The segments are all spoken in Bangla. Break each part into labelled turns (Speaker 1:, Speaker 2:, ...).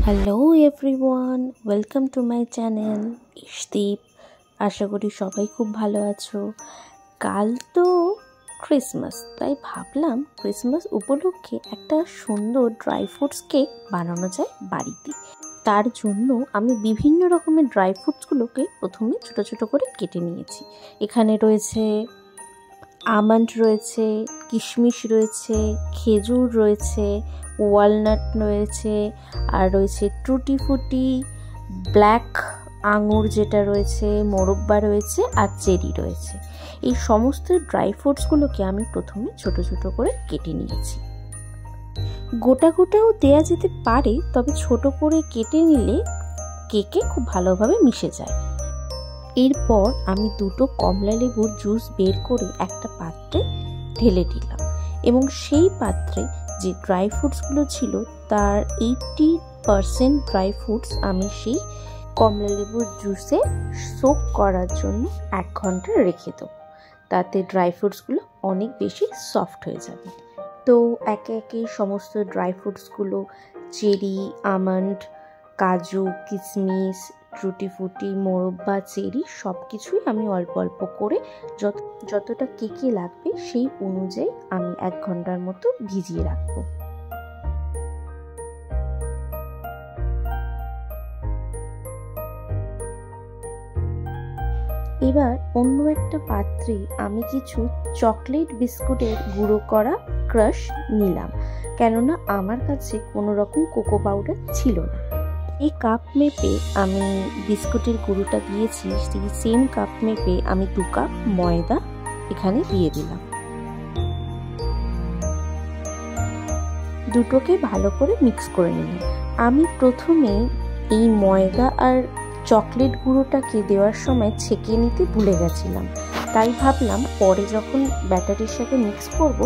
Speaker 1: Hello everyone, welcome to my channel Ishdeep. আশা করি সবাই খুব ভালো আছো। কাল তো ক্রিসমাস, তাই ভাবলাম ক্রিসমাস উপলক্ষে একটা সুন্দর ড্রাই ফ্রুটস কেক বানানো যায় বাড়িতে। তার জন্য আমি বিভিন্ন রকমের ড্রাই ফ্রুটসগুলোকে প্রথমে ছোট ছোট করে কেটে নিয়েছি। এখানে রয়েছে আমন্ড, রয়েছে কিশমিশ, রয়েছে খেজুর, রয়েছে ওয়ালনাট, রয়েছে আর রয়েছে টুটি ফুটি, ব্ল্যাক আঙুর যেটা রয়েছে, মোরব্বা রয়েছে আর চেরি রয়েছে। এই সমস্ত ড্রাই ফ্রুটসগুলোকে আমি প্রথমে ছোট ছোট করে কেটে নিয়েছি। গোটা গোটাও দেয়া যেতে পারে, তবে ছোট করে কেটে নিলে কেকে খুব ভালোভাবে মিশে যায়। এরপর আমি দুটো কমলা লেবুর জুস বের করে একটা পাত্রে ঢেলে দিলাম এবং সেই পাত্রে যে ড্রাই ফ্রুটসগুলো ছিল তার 80% ড্রাই ফ্রুটস আমি সেই কমলা লেবুর জুসে সোক করার জন্য 1 ঘন্টা রেখে দেবো। তাতে ড্রাই ফ্রুটসগুলো অনেক বেশি সফট হয়ে যাবে। তো একে একে সমস্ত ড্রাই ফ্রুটসগুলো, চেরি, আমন্ড, কাজু, কিশমিশ, টুটি ফুটি, মোরব্বা, চেরি সব কিছুই আমি অল্প অল্প করে যতটা কেকে লাগবে সেই অনুযায়ী আমি 1 ঘন্টার মতো ভিজিয়ে রাখবো। এবার অন্য একটা পাত্রে আমি কিছু চকলেট বিস্কুটের গুঁড়ো করা ক্রাশ নিলাম, কেননা আমার কাছে কোনো রকম কোকো পাউডার ছিল না। এই কাপ মেপে আমি বিস্কুটের গুঁড়োটা দিয়েছি, সেই সেম কাপ মেপে আমি 2 কাপ ময়দা এখানে দিয়ে দিলাম। দুটোকে ভালো করে মিক্স করে নিলাম। আমি প্রথমে এই ময়দা আর চকলেট গুঁড়োটাকে দেওয়ার সময় ছেঁকে নিতে ভুলে গেছিলাম, তাই ভাবলাম পরে যখন ব্যাটারের সাথে মিক্স করব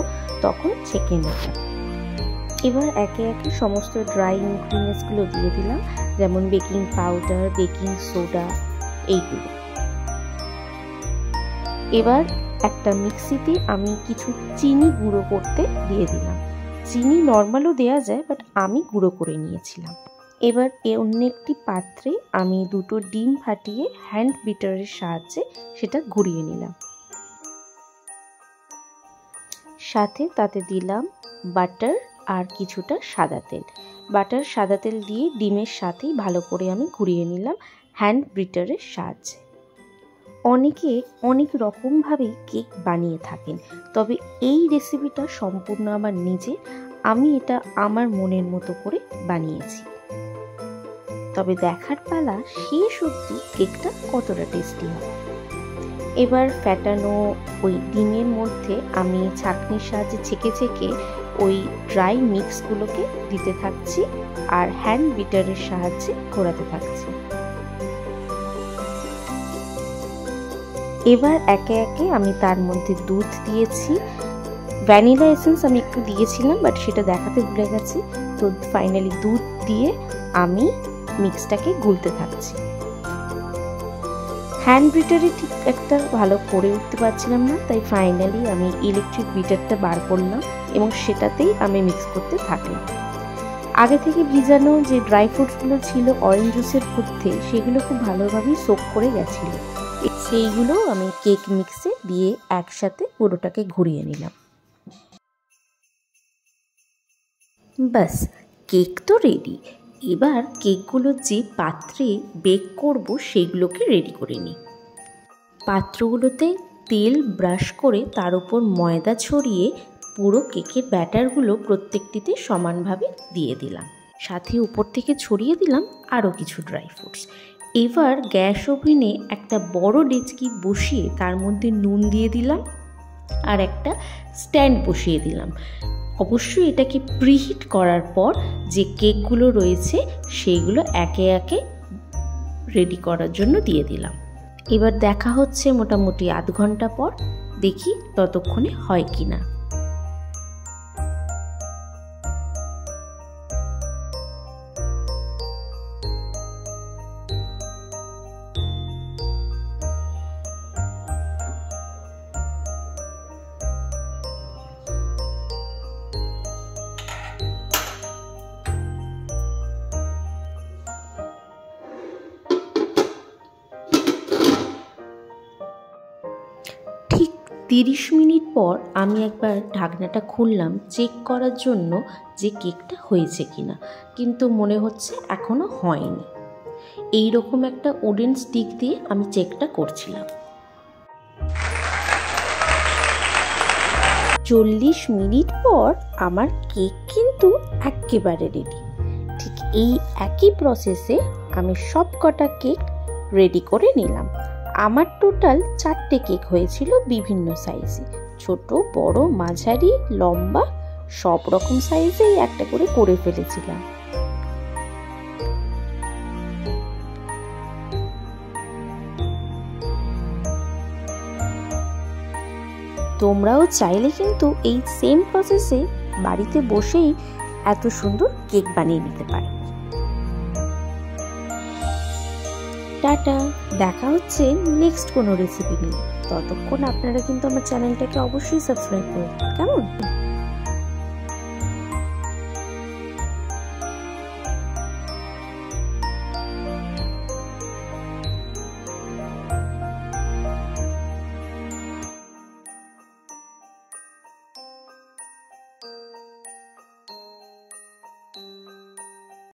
Speaker 1: তখন ছেঁকে নেব। এবার একে একে সমস্ত ড্রাই ইনগ্রিডিয়েন্টসগুলো দিয়ে দিলাম, যেমন বেকিং পাউডার, বেকিং সোডা, এইগুলো। এবার একটা মিক্সিতে আমি কিছু চিনি গুঁড়ো করতে দিয়ে দিলাম। চিনি নর্মালও দেওয়া যায়, বাট আমি গুঁড়ো করে নিয়েছিলাম। এবার অন্য একটি পাত্রে আমি 2টো ডিম ফাটিয়ে হ্যান্ড বিটারের সাহায্যে সেটা ঘুরিয়ে নিলাম। সাথে তাতে দিলাম বাটার আর কিছুটা সাদা তেল। বাটার সাদা তেল দিয়ে ডিমের সাথেই ভালো করে আমি ঘুরিয়ে নিলাম হ্যান্ড বিটারের সাহায্যে। অনেকে অনেক রকমভাবেই কেক বানিয়ে থাকেন, তবে এই রেসিপিটা সম্পূর্ণ আমার নিজের। আমি এটা আমার মনের মতো করে বানিয়েছি। তবে দেখার পালা শেষ অবধি কেকটা কতটা টেস্টি হয়। এবার ফ্যাটানো ওই ডিমের মধ্যে আমি ছাঁকনির সাহায্যে ছেঁকে ছেঁকে ওই ড্রাই মিক্সগুলোকে দিতে থাকছি আর হ্যান্ড বিটারের সাহায্যে ঘোরাতে থাকছি। এবার একে একে আমি তার মধ্যে দুধ দিয়েছি। ভ্যানিলা এসেন্স আমি একটু দিয়েছিলাম, বাট সেটা দেখাতে ভুলে গেছি। তো ফাইনালি দুধ দিয়ে আমি মিক্সটাকে গুলতে থাকছি। হ্যান্ড বিটারে ঠিক একটা ভালো করে উঠতে পারছিলাম না, তাই ফাইনালি আমি ইলেকট্রিক বিটারটা বার করলাম এবং সেটাতেই আমি মিক্স করতে থাকলাম। আগে থেকে ভিজানো যে ড্রাই ফ্রুটসগুলো ছিল অরেঞ্জ জুসের মধ্যে, সেগুলো খুব ভালোভাবেই সোক করে গেছিল। সেইগুলো আমি কেক মিক্সে দিয়ে একসাথে পুরোটাকে ঘুরিয়ে নিলাম। ব্যাস, কেক তো রেডি। এবার কেকগুলো যে পাত্রে বেক করব সেগুলোকে রেডি করে নিই। পাত্রগুলোতে তেল ব্রাশ করে তার উপর ময়দা ছড়িয়ে পুরো কেকের ব্যাটারগুলো প্রত্যেকটিতে সমানভাবে দিয়ে দিলাম। সাথে উপর থেকে ছড়িয়ে দিলাম আরও কিছু ড্রাই ফ্রুটস। এবার গ্যাস ওভেনে একটা বড় ডেচকি বসিয়ে তার মধ্যে নুন দিয়ে দিলাম আর একটা স্ট্যান্ড বসিয়ে দিলাম। অবশ্যই এটাকে প্রিহিট করার পর যে কেকগুলো রয়েছে সেইগুলো একে একে রেডি করার জন্য দিয়ে দিলাম। এবার দেখা হচ্ছে মোটামুটি আধ ঘন্টা পর, দেখি ততক্ষণে হয় কিনা। 30 মিনিট পর আমি একবার ঢাকনাটা খুললাম চেক করার জন্য যে কেকটা হয়েছে কিনা, কিন্তু মনে হচ্ছে এখনও হয়নি। এই রকম একটা উডেন স্টিক দিয়ে আমি চেকটা করছিলাম। 40 মিনিট পর আমার কেক কিন্তু একেবারে রেডি। ঠিক এই একই প্রসেসে আমি সব কটা কেক রেডি করে নিলাম। আমার টোটাল 4টে কেক হয়েছিল বিভিন্ন সাইজে, ছোট, বড়, মাঝারি, লম্বা, সব রকম সাইজেই একটা করে ফেলেছিলাম। তোমরাও চাইলে কিন্তু এই সেম প্রসেসে বাড়িতে বসেই এত সুন্দর কেক বানিয়ে নিতে পারো। টাটা, দেখা হচ্ছে নেক্সট কোনো রেসিপি নিয়ে। ততক্ষণ আপনারা কিন্তু আমার চ্যানেলটাকে অবশ্যই সাবস্ক্রাইব করুন, কেমন?